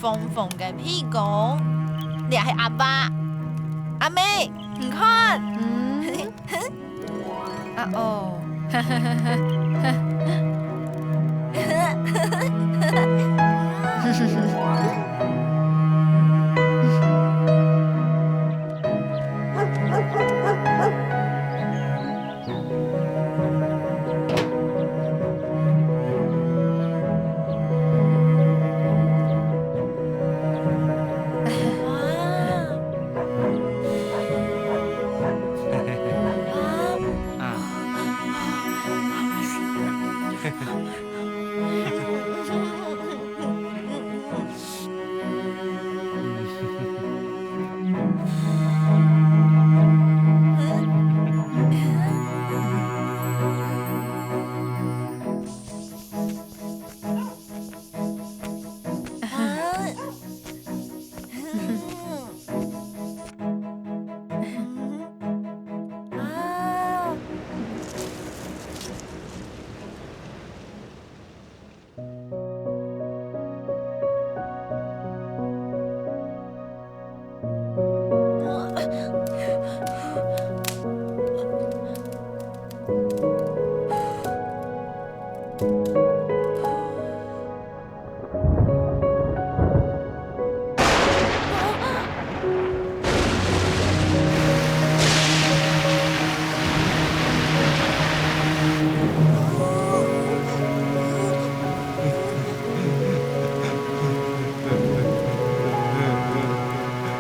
疯疯的屁股。你係阿爸，阿妹，你看，啊哦，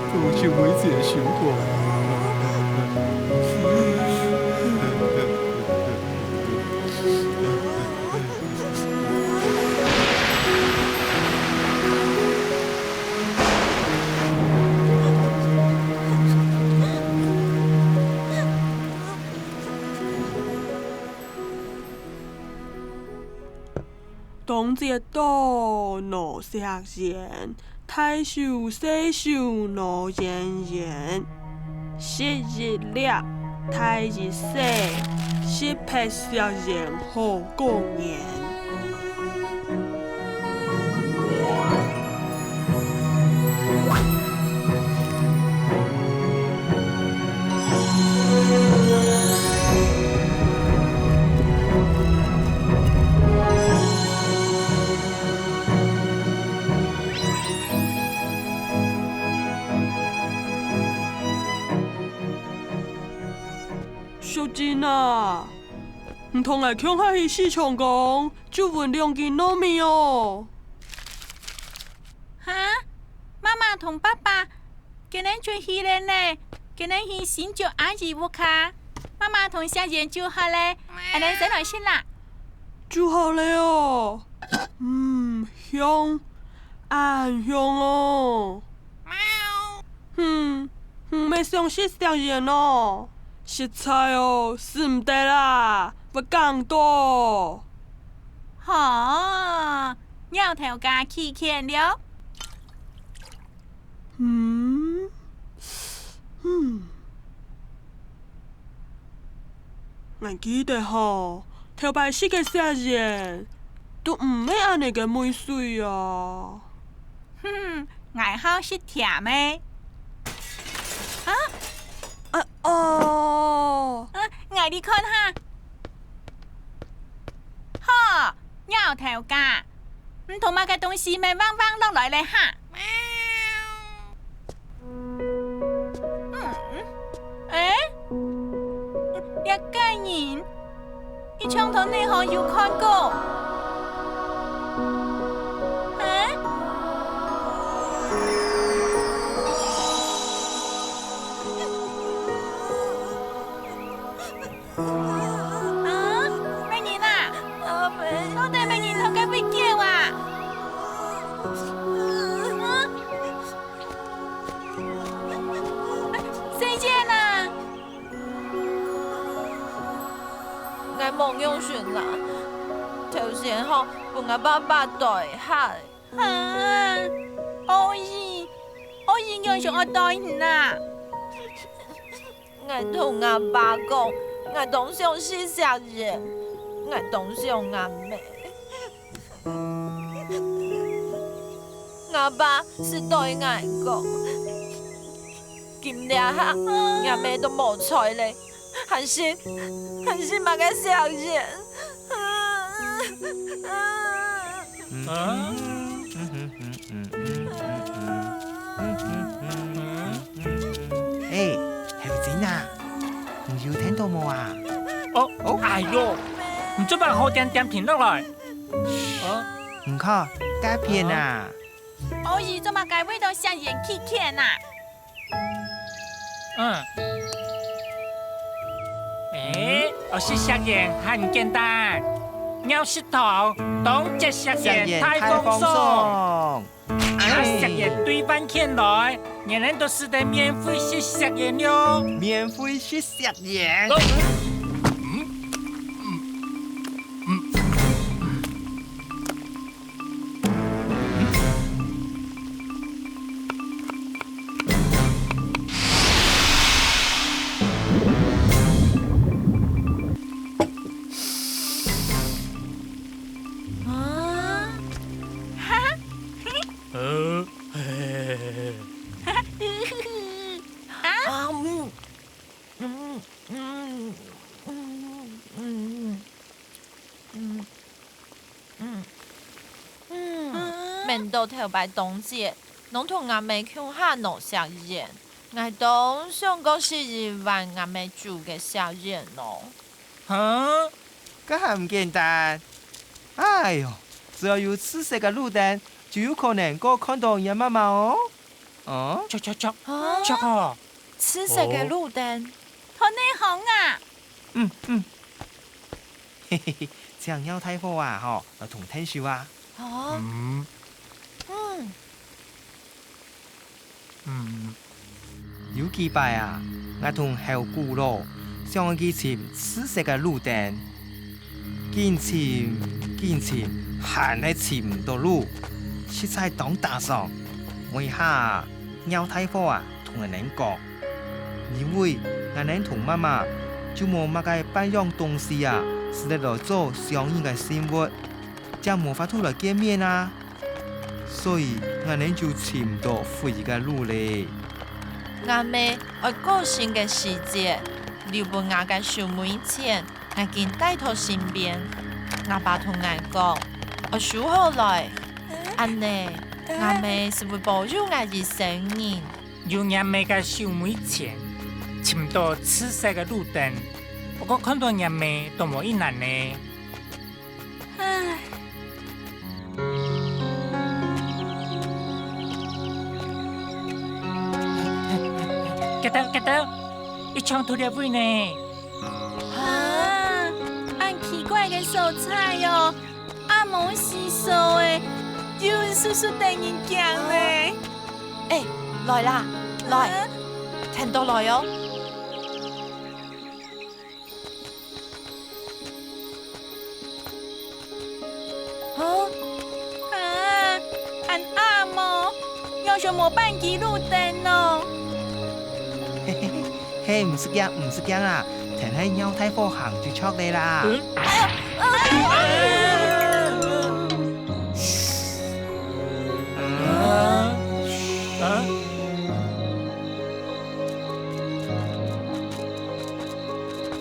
父亲为解寻我。冬节到，闹石前，太守细守闹炎炎。昔日烈，太日死，失魄石前好公言。小珍啊，唔通来乡下去市场讲，就问2斤糯米哦。哈，妈妈同爸爸今日出去了呢，今日去新竹阿姨屋企，妈妈同小妍就好咧，阿恁先来先啦。煮好了哦，香，很香哦。要上食食盐哦。食材哦，是唔得啦，要讲多。好，鸟头家起见了。我记得吼，头摆食个食盐，都唔要安尼个美水啊。爱好食甜的。爱你看哈。好，鸟头家，唔同埋个东西咪汪汪落来咧哈。一个人，伊窗头内行有看过。咩人啊？阿妹，到底咩人头家被叫啊？谁见啊？我梦用船啦，頭先吼，幫我爸爸代下。我應該上我代人啊！我同阿爸講，我當上是殺人，我當上阿妹。我爸是對我講，今日下我妹都冇彩咧，還是買個小人。係咪真啊？唔要聽到冇啊？哦，哎喲，唔准把好點點停落來。唔靠，該片啊！我是怎麼該味道香煙去看呐？我是香煙很簡單，咬舌頭，當隻香煙太豐盛。拿香煙對半天來，人人都是得免費吸香煙喲。免費吸香煙。面到頭擺冬節，攏同阿妹鄉下弄小人，我當上個是日晚阿妹煮嘅小人咯。咁係唔簡單。哎呦，只要有紫色嘅路燈，就有可能過看到人媽媽哦。捉哦！紫色嘅路燈，好內紅啊！嘿嘿嘿，這樣妖太婆啊，同聽書啊。有幾擺啊，我同後姑咯，想去尋紫色嘅路燈，見尋，還係尋唔到路，實在當打上。為下妖太婆啊，同人哋講，因為人哋同媽媽就冇乜嘅半樣東西啊，是嚟到做相應嘅生活，就冇法度來見面啊。所以我哋就尋唔到回去嘅路咧。阿妹愛過新嘅時節，留俾我嘅小妹錢，我見帶到身邊。我爸同我講，我數好來，安尼阿妹是會保佑我一生年。有阿妹嘅小妹錢，尋到紫色嘅路燈，我看到阿妹都冇一難呢。唉。吉德，一槍吐了味呢。按奇怪嘅手菜喲，阿冇洗手誒，就叔叔等人講咧。來啦，來，聽到來哦。按阿冇，要什麼半記路燈咯？嘿，唔識驚啊！聽喺妖太婆行住出嚟啦。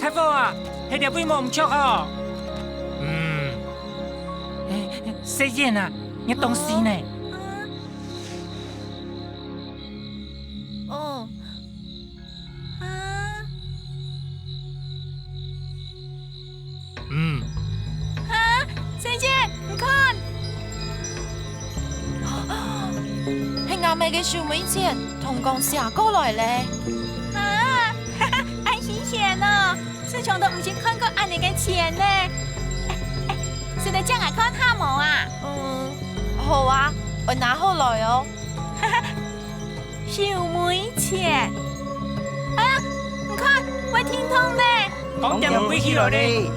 太婆啊，係條杯冇唔出哦。細燕啊，你東西呢？細姐，唔看，係阿妹嘅小妹錢，同講寫過來咧。安新錢哦，自從都唔是看過安尼嘅錢呢。是得將我看下冇啊？好啊，我拿好來哦。小妹錢，唔看，我聽通咧。講點唔會起來咧。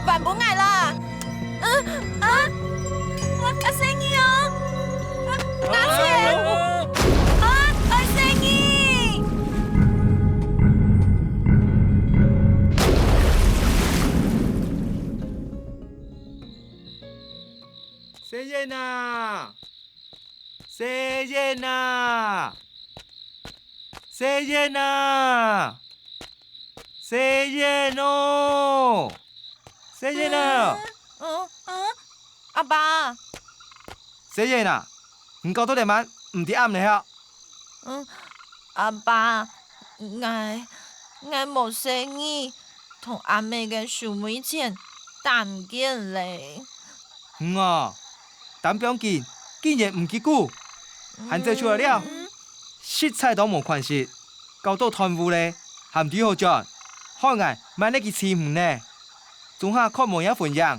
還不愛啦！我生意哦，拿錢！我生意！細谢谢呐，谢谢呐，谢谢呐，谢谢喏，谢谢呐，阿爸，谢谢呐，唔搞到夜晚唔啲暗嚟啊！阿爸，我冇生意，同阿妹嘅小妹錢打唔見嚟。但不要緊，既然唔結果，限制出來了，食材都冇關係，搞到貪污咧，含啲好賺，開眼買呢件錢唔呢，仲下確冇一份樣，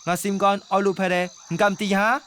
我心肝愛路皮咧，唔敢啲下。